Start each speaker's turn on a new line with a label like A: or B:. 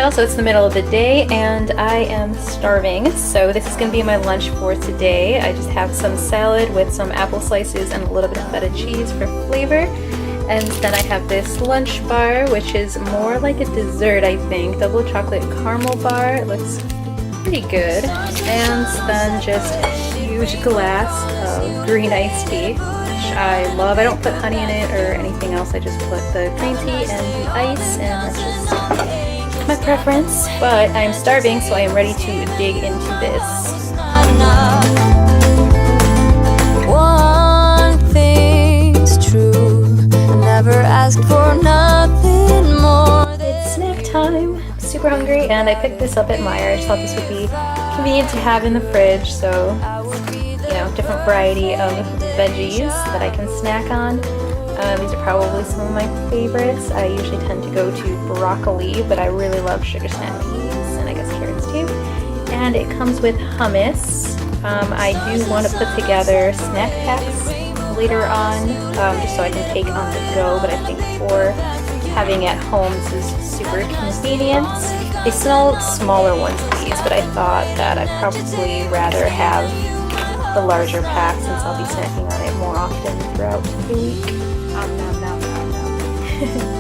A: bombshell. So it's the middle of the day and I am starving. So this is going to be my lunch for today. I just have some salad with some apple slices and a little bit of feta cheese for flavor. And then I have this lunch bar, which is more like a dessert, I think. Double chocolate caramel bar. It looks pretty good. And then just a huge glass of green iced tea, which I love. I don't put honey in it or anything else. I just put the green tea and the ice, and that's just my preference. But I'm starving, so I am ready to dig into this.
B: One thing's true, I never asked for nothing more.
A: It's snack time. I'm super hungry, and I picked this up at Meijer. I just thought this would be convenient to have in the fridge, so you know, different variety of veggies that I can snack on. These are probably some of my favorites. I usually tend to go to broccoli, but I really love sugar snap peas, and I guess carrots too. And it comes with hummus. I do want to put together snack packs later on, just so I can take on the go, but I think for having at home, this is super convenient. They sell smaller ones, these, but I thought that I'd probably rather have the larger pack since I'll be snacking on it more often throughout the week. Nom, nom, nom, nom, nom.